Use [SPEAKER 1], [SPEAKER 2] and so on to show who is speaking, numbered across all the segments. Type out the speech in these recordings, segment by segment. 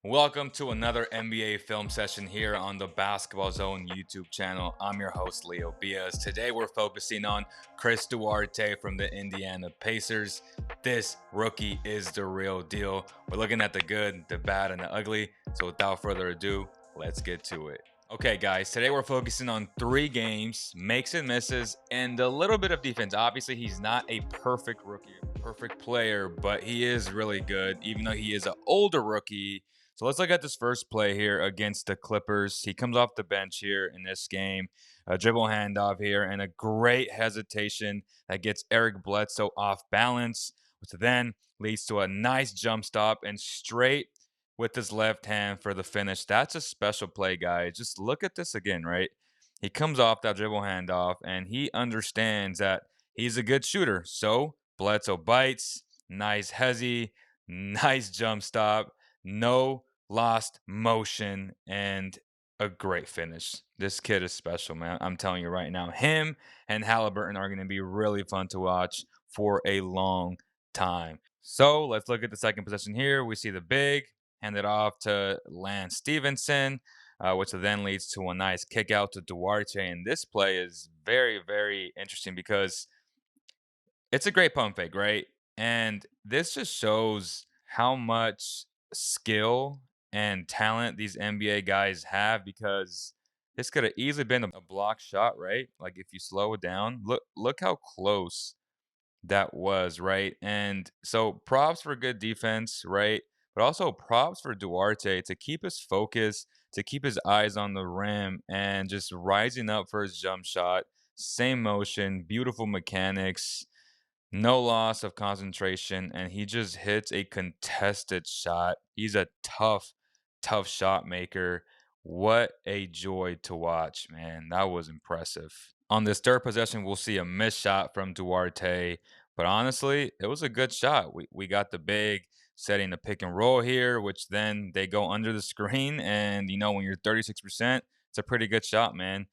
[SPEAKER 1] Welcome to another NBA film session here on the Basketball Zone YouTube channel. I'm your host, Leo Bias. Today we're focusing on Chris Duarte from the Indiana Pacers. This rookie is the real deal. We're looking at the good, the bad, and the ugly. So without further ado, let's get to it. Okay, guys, today we're focusing on 3 games, makes and misses, and a little bit of defense. Obviously, he's not a perfect rookie, perfect player, but he is really good, even though he is an older rookie. So let's look at this first play here against the Clippers. He comes off the bench here in this game, a dribble handoff here, and a great hesitation that gets Eric Bledsoe off balance, which then leads to a nice jump stop and straight with his left hand for the finish. That's a special play, guys. Just look at this again, right? He comes off that dribble handoff and he understands that he's a good shooter. So Bledsoe bites, nice hezzy, nice jump stop, no lost motion, and a great finish. This kid is special, man. I'm telling you right now. Him and Haliburton are going to be really fun to watch for a long time. So let's look at the second possession here. We see the big hand it off to Lance Stevenson, which then leads to a nice kick out to Duarte. And this play is very, very interesting because it's a great pump fake, right? And this just shows how much skill and talent these NBA guys have because this could have easily been a block shot, right? Like if you slow it down, look how close that was, right? And so props for good defense, right? But also props for Duarte to keep his focus, to keep his eyes on the rim and just rising up for his jump shot. Same motion, beautiful mechanics, no loss of concentration, and he just hits a contested shot. He's a tough, tough shot maker. What a joy to watch, man. That was impressive. On this third possession, we'll see a missed shot from Duarte, but honestly, it was a good shot. We got the big setting the pick and roll here, which then they go under the screen, and when you're 36%, it's a pretty good shot, man.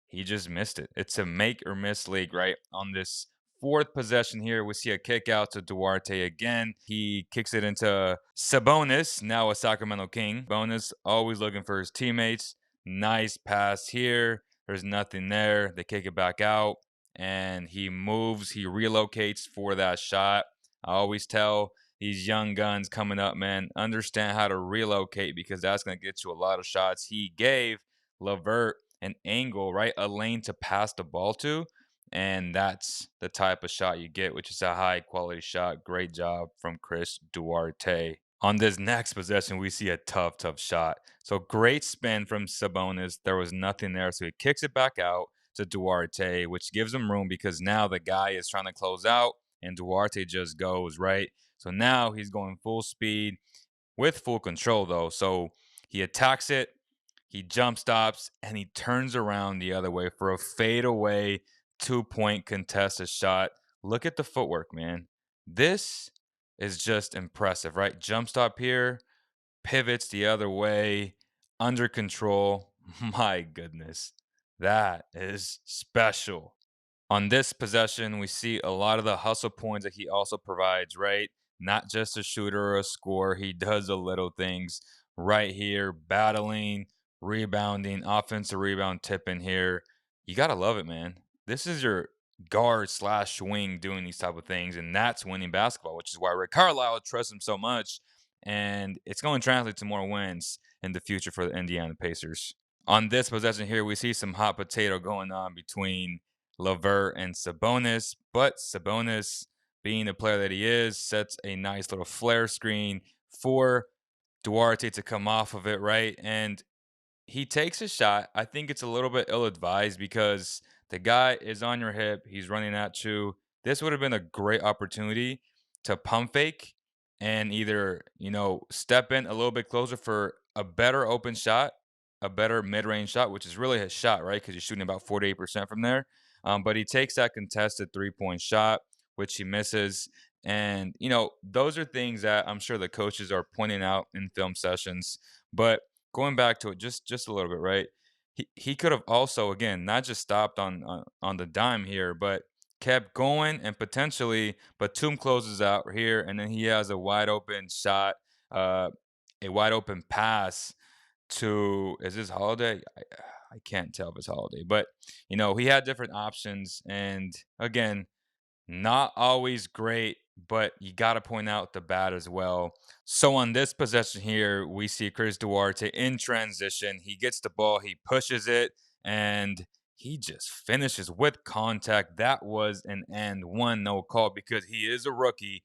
[SPEAKER 1] He just missed it. It's a make or miss league, right? On this fourth possession here, we see a kick out to Duarte again. He kicks it into Sabonis, now a Sacramento King. Bonus always looking for his teammates. Nice pass here. There's nothing there. They kick it back out, and he moves. He relocates for that shot. I always tell these young guns coming up, man, understand how to relocate because that's going to get you a lot of shots. He gave Levert an angle, right? A lane to pass the ball to. And that's the type of shot you get, which is a high quality shot. Great job from Chris Duarte. On this next possession, we see a tough, tough shot. So great spin from Sabonis. There was nothing there. So he kicks it back out to Duarte, which gives him room because now the guy is trying to close out and Duarte just goes, right? So now he's going full speed with full control, though. So he attacks it, he jump stops, and he turns around the other way for a fadeaway 2-point contested shot. Look at the footwork, man. This is just impressive, right? Jump stop here, pivots the other way, under control. My goodness, that is special. On this possession, we see a lot of the hustle points that he also provides, right? Not just a shooter or a scorer. He does the little things right here, battling, rebounding, offensive rebound tip in here. You got to love it, man. This is your guard slash wing doing these type of things, and that's winning basketball, which is why Rick Carlisle trusts him so much. And it's going to translate to more wins in the future for the Indiana Pacers. On this possession here, we see some hot potato going on between Levert and Sabonis, but Sabonis, being the player that he is, sets a nice little flare screen for Duarte to come off of it, right? And he takes a shot. I think it's a little bit ill advised because the guy is on your hip, he's running at you. This would have been a great opportunity to pump fake and either, step in a little bit closer for a better open shot, a better mid range shot, which is really his shot, right? Because you're shooting about 48% from there. But he takes that contested 3-point shot, which he misses. And, those are things that I'm sure the coaches are pointing out in film sessions. But going back to it just a little bit, right? He could have also, again, not just stopped on the dime here, but kept going and potentially Batum closes out here, and then he has a wide open shot. Uh, a wide open pass to, is this Holiday? I can't tell if it's Holiday, but he had different options, and again, not always great, but you got to point out the bad as well. So on this possession here, we see Chris Duarte in transition. He gets the ball, he pushes it, and he just finishes with contact. That was an and one, no call, because he is a rookie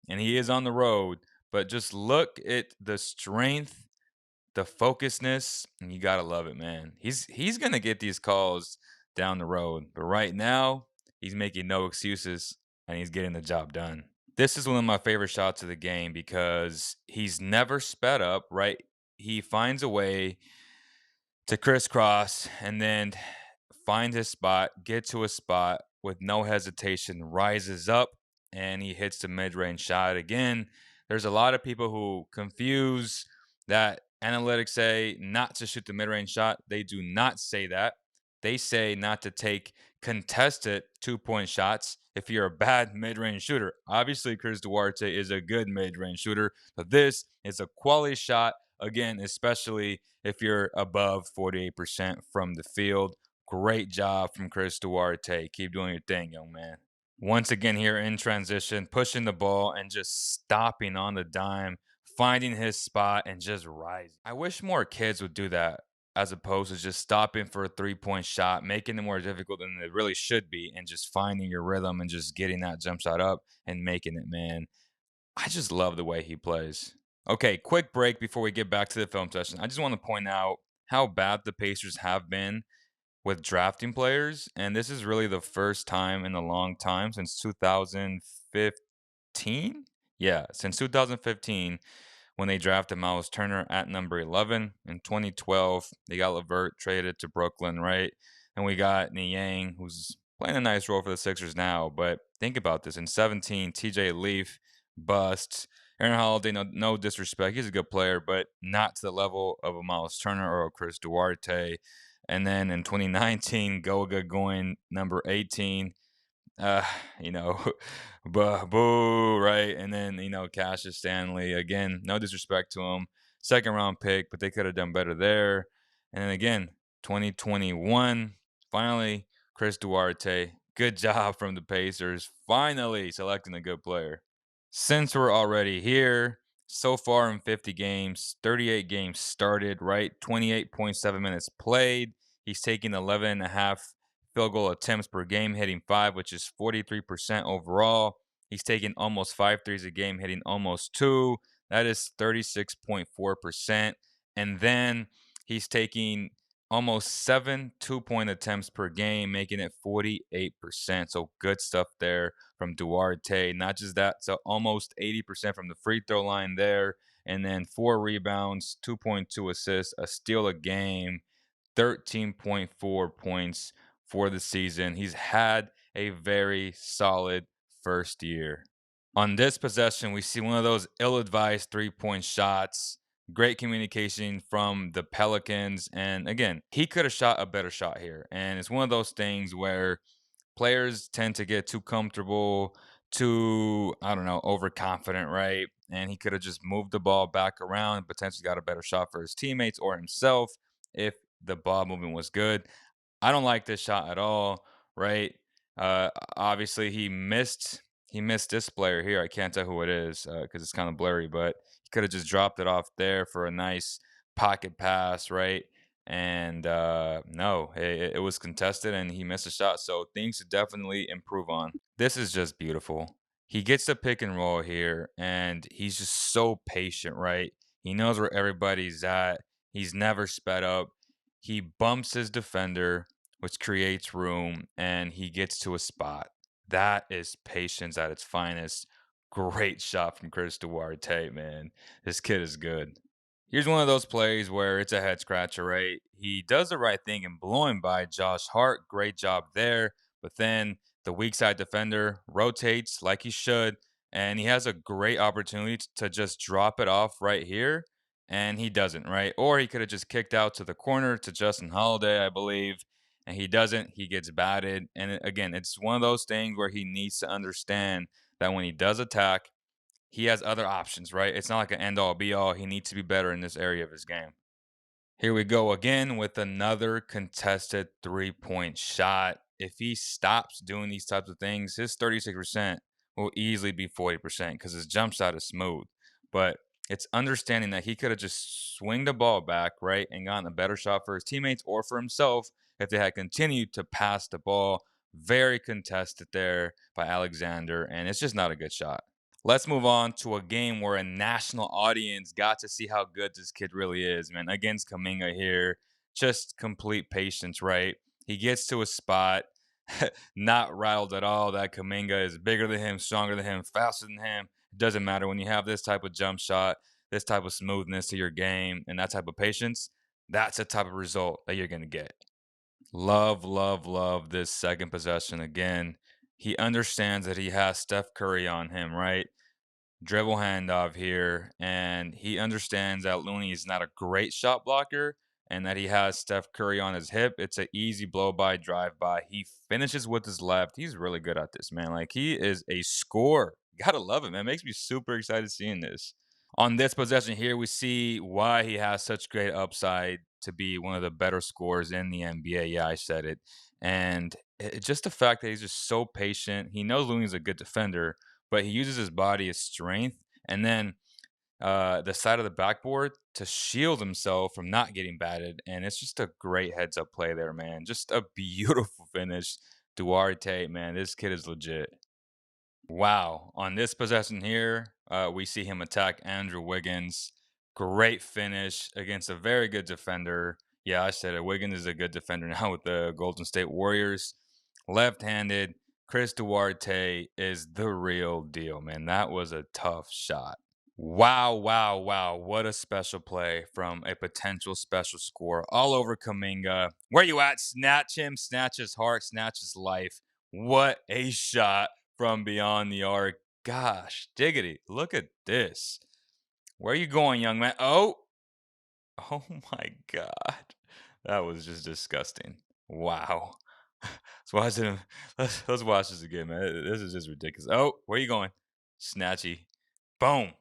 [SPEAKER 1] and he is on the road. But just look at the strength, the focusedness, and you gotta love it, man. He's gonna get these calls down the road, but right now he's making no excuses and he's getting the job done. This is one of my favorite shots of the game because he's never sped up, right? He finds a way to crisscross and then find his spot, get to a spot with no hesitation, rises up, and he hits the mid range shot. Again, there's a lot of people who confuse that analytics say not to shoot the mid range shot. They do not say that. They say not to take contested 2-point shots if you're a bad mid range shooter. Obviously, Chris Duarte is a good mid range shooter, but this is a quality shot. Again, especially if you're above 48% from the field. Great job from Chris Duarte. Keep doing your thing, young man. Once again, here in transition, pushing the ball and just stopping on the dime, finding his spot and just rising. I wish more kids would do that as opposed to just stopping for a 3-point shot, making it more difficult than it really should be, and just finding your rhythm and just getting that jump shot up and making it, man. I just love the way he plays. Okay, quick break before we get back to the film session. I just want to point out how bad the Pacers have been with drafting players, and this is really the first time in a long time since 2015. Yeah, since 2015 when they drafted Miles Turner at number 11. In 2012, they got Levert traded to Brooklyn, right? And we got Niang, who's playing a nice role for the Sixers now. But think about this: in 17, TJ Leaf busts. Aaron Holiday, no disrespect, he's a good player, but not to the level of a Miles Turner or a Chris Duarte. And then in 2019, Goga going number 18. Uh, you know, boo, right? And then, Cassius Stanley, again, no disrespect to him, second round pick, but they could have done better there. And then again, 2021, finally, Chris Duarte, good job from the Pacers, finally selecting a good player. Since we're already here, so far in 50 games, 38 games started, right? 28.7 minutes played. He's taking 11 and a half field goal attempts per game, hitting 5, which is 43% overall. He's taking almost 5 threes a game, hitting almost 2. That is 36.4%. And then he's taking almost 7 2-point attempts per game, making it 48%. So good stuff there from Duarte. Not just that, so almost 80% from the free throw line there. And then 4 rebounds, 2.2 assists, a steal a game, 13.4 points for the season. He's had a very solid first year. On this possession, we see one of those ill-advised 3-point shots. Great communication from the Pelicans. And again, he could have shot a better shot here. And it's one of those things where players tend to get too comfortable, too, I don't know, overconfident, right? And he could have just moved the ball back around and potentially got a better shot for his teammates or himself if the ball movement was good. I don't like this shot at all, right? Obviously he missed this player here. I can't tell who it is because it's kind of blurry, but he could have just dropped it off there for a nice pocket pass, right? And no, it was contested and he missed a shot. So things to definitely improve on. This is just beautiful. He gets the pick and roll here, and he's just so patient, right? He knows where everybody's at. He's never sped up. He bumps his defender, which creates room, and he gets to a spot. That is patience at its finest. Great shot from Chris Duarte, man. This kid is good. Here's one of those plays where it's a head scratcher, right? He does the right thing and blowing by Josh Hart. Great job there. But then the weak side defender rotates like he should. And he has a great opportunity to just drop it off right here. And he doesn't, right? Or he could have just kicked out to the corner to Justin Holiday, I believe. And he doesn't. He gets batted. And again, it's one of those things where he needs to understand that when he does attack, he has other options, right? It's not like an end all be all. He needs to be better in this area of his game. Here we go again with another contested 3-point shot. If he stops doing these types of things, his 36% will easily be 40% because his jump shot is smooth. But it's understanding that he could have just swing the ball back, right, and gotten a better shot for his teammates or for himself if they had continued to pass the ball. Very contested there by Alexander, and it's just not a good shot. Let's move on to a game where a national audience got to see how good this kid really is, man. Against Kaminga here, just complete patience, right? He gets to a spot, not rattled at all that Kaminga is bigger than him, stronger than him, faster than him. It doesn't matter when you have this type of jump shot, this type of smoothness to your game, and that type of patience. That's the type of result that you're going to get. Love, love, love this second possession again. He understands that he has Steph Curry on him, right? Dribble handoff here, and he understands that Looney is not a great shot blocker and that he has Steph Curry on his hip. It's an easy blow by, drive by. He finishes with his left. He's really good at this, man. Like, he is a scorer. Gotta love it, man. Makes me super excited seeing this. On this possession here, we see why he has such great upside to be one of the better scorers in the NBA. Yeah, I said it. And just the fact that he's just so patient. He knows Looney's a good defender, but he uses his body as strength and then the side of the backboard to shield himself from not getting batted. And it's just a great heads up play there, man. Just a beautiful finish. Duarte, man, this kid is legit. Wow. On this possession here, we see him attack Andrew Wiggins. Great finish against a very good defender. Yeah, I said it. Wiggins is a good defender now with the Golden State Warriors. Left-handed. Chris Duarte is the real deal, man. That was a tough shot. Wow, wow, wow. What a special play from a potential special score all over Kaminga. Where you at? Snatch him, snatch his heart, snatch his life. What a shot from beyond the arc. Gosh, diggity. Look at this. Where are you going, young man? Oh, oh my God. That was just disgusting. Wow. Let's watch it. Let's watch this again, man. This is just ridiculous. Oh, where you going? Snatchy. Boom.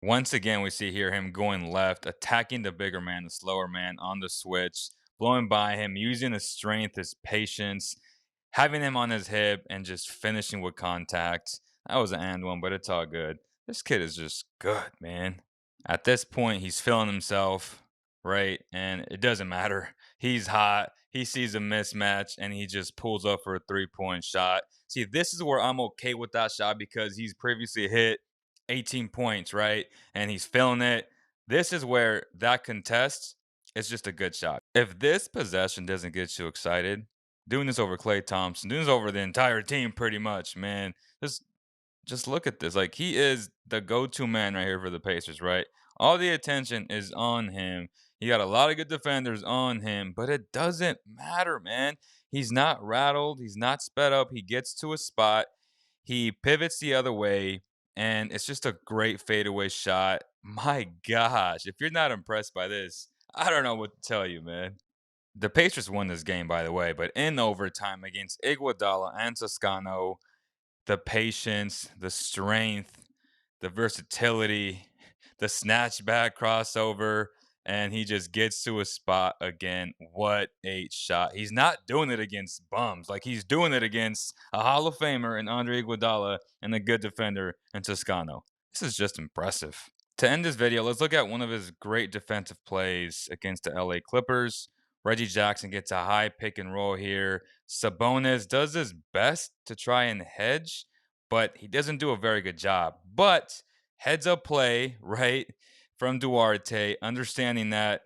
[SPEAKER 1] Once again, we see here him going left, attacking the bigger man, the slower man on the switch, blowing by him, using his strength, his patience, having him on his hip, and just finishing with contact. That was an and one, but it's all good. This kid is just good, man. At this point, he's feeling himself, right? And it doesn't matter. He's hot. He sees a mismatch and he just pulls up for a 3-point shot. See, this is where I'm okay with that shot because he's previously hit 18 points, right? And he's feeling it. This is where that contest is just a good shot. If this possession doesn't get you excited, doing this over Klay Thompson, doing this over the entire team pretty much, man. Just look at this. Like, he is the go-to man right here for the Pacers, right? All the attention is on him. He got a lot of good defenders on him, but it doesn't matter, man. He's not rattled. He's not sped up. He gets to a spot. He pivots the other way, and it's just a great fadeaway shot. My gosh, if you're not impressed by this, I don't know what to tell you, man. The Pacers won this game, by the way, but in overtime against Iguodala and Toscano, the patience, the strength, the versatility, the snatchback crossover, and he just gets to a spot again. What a shot. He's not doing it against bums. Like, he's doing it against a Hall of Famer in Andre Iguodala and a good defender in Toscano. This is just impressive. To end this video, let's look at one of his great defensive plays against the LA Clippers. Reggie Jackson gets a high pick and roll here. Sabonis does his best to try and hedge, but he doesn't do a very good job. But heads up play, right, from Duarte, understanding that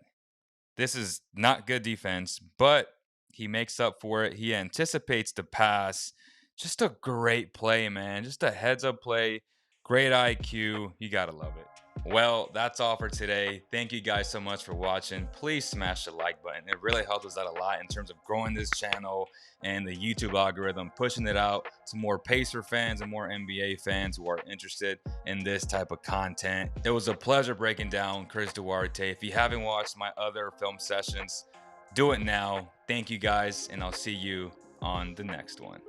[SPEAKER 1] this is not good defense, but he makes up for it. He anticipates the pass. Just a great play, man. Just a heads up play. Great IQ. You got to love it. Well, that's all for today. Thank you guys so much for watching. Please smash the like button. It really helps us out a lot in terms of growing this channel and the YouTube algorithm, pushing it out to more Pacer fans and more NBA fans who are interested in this type of content. It was a pleasure breaking down Chris Duarte. If you haven't watched my other film sessions, do it now. Thank you guys, and I'll see you on the next one.